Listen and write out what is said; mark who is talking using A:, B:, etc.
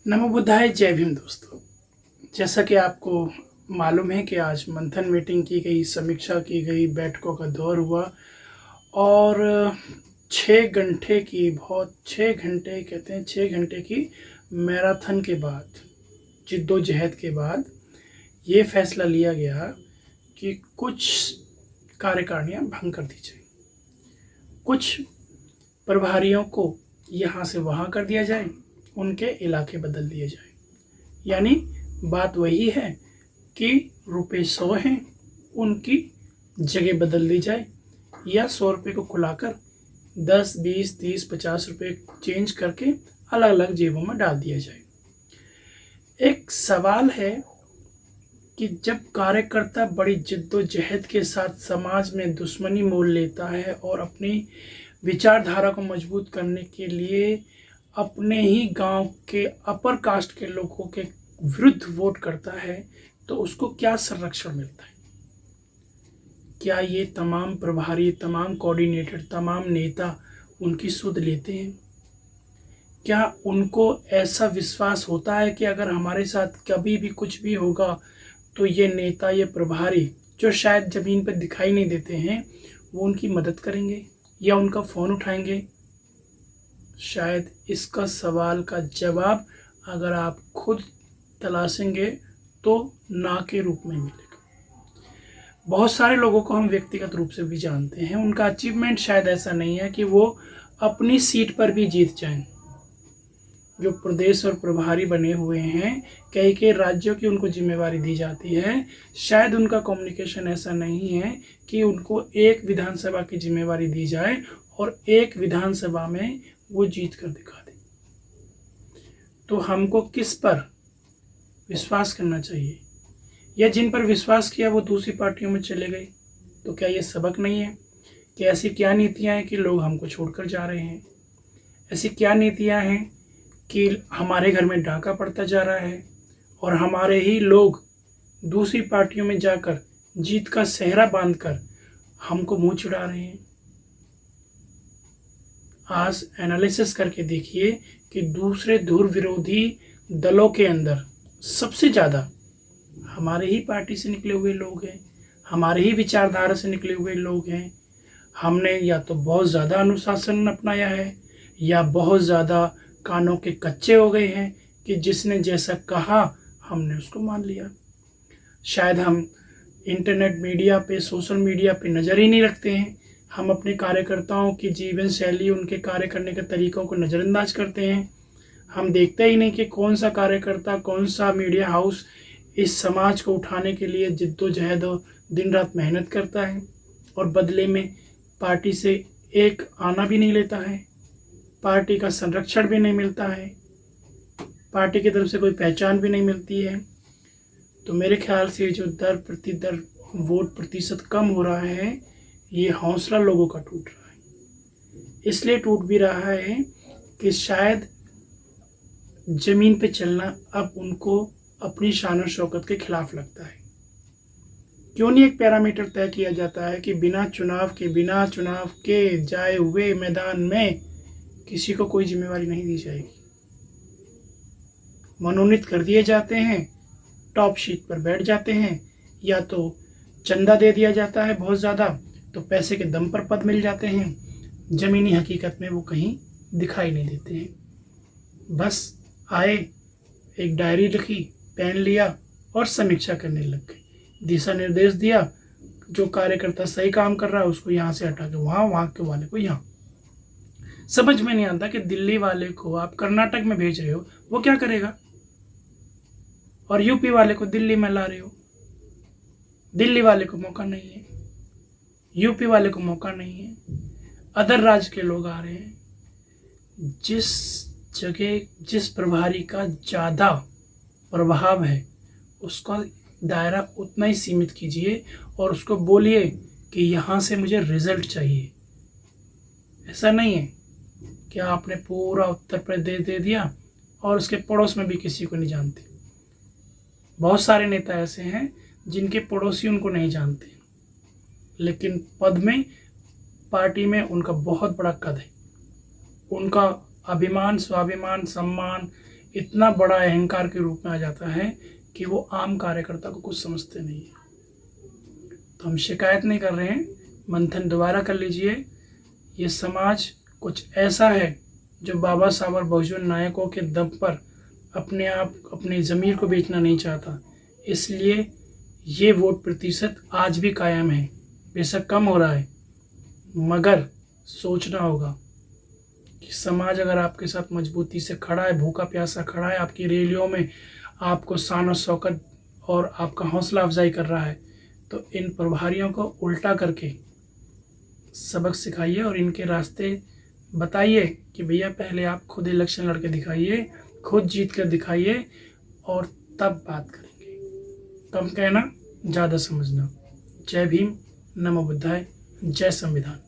A: नमो बुद्धाय। जय भीम दोस्तों। जैसा कि आपको मालूम है कि आज मंथन मीटिंग की गई, समीक्षा की गई, बैठकों का दौर हुआ और 6 घंटे की 6 घंटे कहते हैं 6 घंटे की मैराथन के बाद, जिद्दोजहद के बाद ये फैसला लिया गया कि कुछ कार्यकारिणियाँ भंग कर दी जाए, कुछ प्रभारियों को यहाँ से वहाँ कर दिया जाए, उनके इलाके बदल दिए जाए। यानी बात वही है कि रुपए 100 हैं, उनकी जगह बदल दी जाए, या 100 रुपये को खुलाकर 10, 20, 30, 50 रुपये चेंज करके अलग अलग जेबों में डाल दिया जाए। एक सवाल है कि जब कार्यकर्ता बड़ी जिद्दोजहद के साथ समाज में दुश्मनी मोल लेता है और अपनी विचारधारा को मजबूत करने के लिए अपने ही गांव के अपर कास्ट के लोगों के विरुद्ध वोट करता है, तो उसको क्या संरक्षण मिलता है? क्या ये तमाम प्रभारी, तमाम कोऑर्डिनेटर, तमाम नेता उनकी सुध लेते हैं? क्या उनको ऐसा विश्वास होता है कि अगर हमारे साथ कभी भी कुछ भी होगा तो ये नेता, ये प्रभारी जो शायद ज़मीन पर दिखाई नहीं देते हैं, वो उनकी मदद करेंगे या उनका फ़ोन उठाएंगे? शायद इसका सवाल का जवाब अगर आप खुद तलाशेंगे तो ना के रूप में मिलेगा। बहुत सारे लोगों को हम व्यक्तिगत रूप से भी जानते हैं, उनका अचीवमेंट शायद ऐसा नहीं है कि वो अपनी सीट पर भी जीत जाएं। जो प्रदेश और प्रभारी बने हुए हैं, कई कई राज्यों की उनको जिम्मेवारी दी जाती है, शायद उनका कम्युनिकेशन ऐसा नहीं है कि उनको एक विधानसभा की जिम्मेवारी दी जाए और एक विधानसभा में वो जीत कर दिखा दे। तो हमको किस पर विश्वास करना चाहिए? या जिन पर विश्वास किया वो दूसरी पार्टियों में चले गए, तो क्या ये सबक नहीं है कि ऐसी क्या नीतियां हैं कि लोग हमको छोड़कर जा रहे हैं? ऐसी क्या नीतियां हैं कि हमारे घर में डाका पड़ता जा रहा है और हमारे ही लोग दूसरी पार्टियों में जाकर जीत का सेहरा बांधकर हमको मुंह चिढ़ा रहे हैं? आज एनालिसिस करके देखिए कि दूसरे धुर विरोधी दलों के अंदर सबसे ज़्यादा हमारे ही पार्टी से निकले हुए लोग हैं, हमारे ही विचारधारा से निकले हुए लोग हैं। हमने या तो बहुत ज़्यादा अनुशासन अपनाया है या बहुत ज़्यादा कानों के कच्चे हो गए हैं कि जिसने जैसा कहा हमने उसको मान लिया। शायद हम इंटरनेट मीडिया पे, सोशल मीडिया पे नज़र ही नहीं रखते हैं। हम अपने कार्यकर्ताओं की जीवन शैली, उनके कार्य करने के तरीक़ों को नज़रअंदाज करते हैं। हम देखते ही नहीं कि कौन सा कार्यकर्ता, कौन सा मीडिया हाउस इस समाज को उठाने के लिए जिद्दोजहद और दिन रात मेहनत करता है और बदले में पार्टी से एक आना भी नहीं लेता है, पार्टी का संरक्षण भी नहीं मिलता है, पार्टी की तरफ से कोई पहचान भी नहीं मिलती है। तो मेरे ख्याल से जो दर वोट प्रतिशत कम हो रहा है, ये हौसला लोगों का टूट रहा है। इसलिए टूट भी रहा है कि शायद ज़मीन पे चलना अब उनको अपनी शान और शौकत के खिलाफ लगता है। क्यों नहीं एक पैरामीटर तय किया जाता है कि बिना चुनाव के जाए हुए मैदान में किसी को कोई जिम्मेवारी नहीं दी जाएगी। मनोनीत कर दिए जाते हैं, टॉप शीट पर बैठ जाते हैं, या तो चंदा दे दिया जाता है बहुत ज़्यादा, तो पैसे के दम पर पद मिल जाते हैं। ज़मीनी हकीकत में वो कहीं दिखाई नहीं देते हैं। बस आए, एक डायरी लिखी, पेन लिया और समीक्षा करने लग गए, दिशा निर्देश दिया, जो कार्यकर्ता सही काम कर रहा है उसको यहाँ से हटा के वहाँ, वहाँ के वाले को यहाँ। समझ में नहीं आता कि दिल्ली वाले को आप कर्नाटक में भेज रहे हो, वो क्या करेगा, और यूपी वाले को दिल्ली में ला रहे हो। दिल्ली वाले को मौका नहीं है, यूपी वाले को मौका नहीं है, अदर राज्य के लोग आ रहे हैं। जिस जगह जिस प्रभारी का ज़्यादा प्रभाव है उसका दायरा उतना ही सीमित कीजिए और उसको बोलिए कि यहाँ से मुझे रिजल्ट चाहिए। ऐसा नहीं है कि आपने पूरा उत्तर प्रदेश दे दिया और उसके पड़ोस में भी किसी को नहीं जानते। बहुत सारे नेता ऐसे हैं जिनके पड़ोसी उनको नहीं जानते, लेकिन पद में, पार्टी में उनका बहुत बड़ा कद है। उनका अभिमान, स्वाभिमान, सम्मान इतना बड़ा अहंकार के रूप में आ जाता है कि वो आम कार्यकर्ता को कुछ समझते नहीं है। तो हम शिकायत नहीं कर रहे हैं, मंथन दोबारा कर लीजिए। ये समाज कुछ ऐसा है जो बाबा साहब और बहुजन नायकों के दम पर अपने आप अपनी ज़मीर को बेचना नहीं चाहता। इसलिए ये वोट प्रतिशत आज भी कायम है, बेशक कम हो रहा है, मगर सोचना होगा कि समाज अगर आपके साथ मजबूती से खड़ा है, भूखा प्यासा खड़ा है, आपकी रैलियों में आपको शान और शौकत और आपका हौसला अफजाई कर रहा है, तो इन प्रभारियों को उल्टा करके सबक सिखाइए और इनके रास्ते बताइए कि भैया पहले आप खुद इलेक्शन लड़के दिखाइए, खुद जीत कर दिखाइए और तब बात करेंगे। कम कहना ज़्यादा समझना। जय भीम, नमो बुद्धाय, जय संविधान।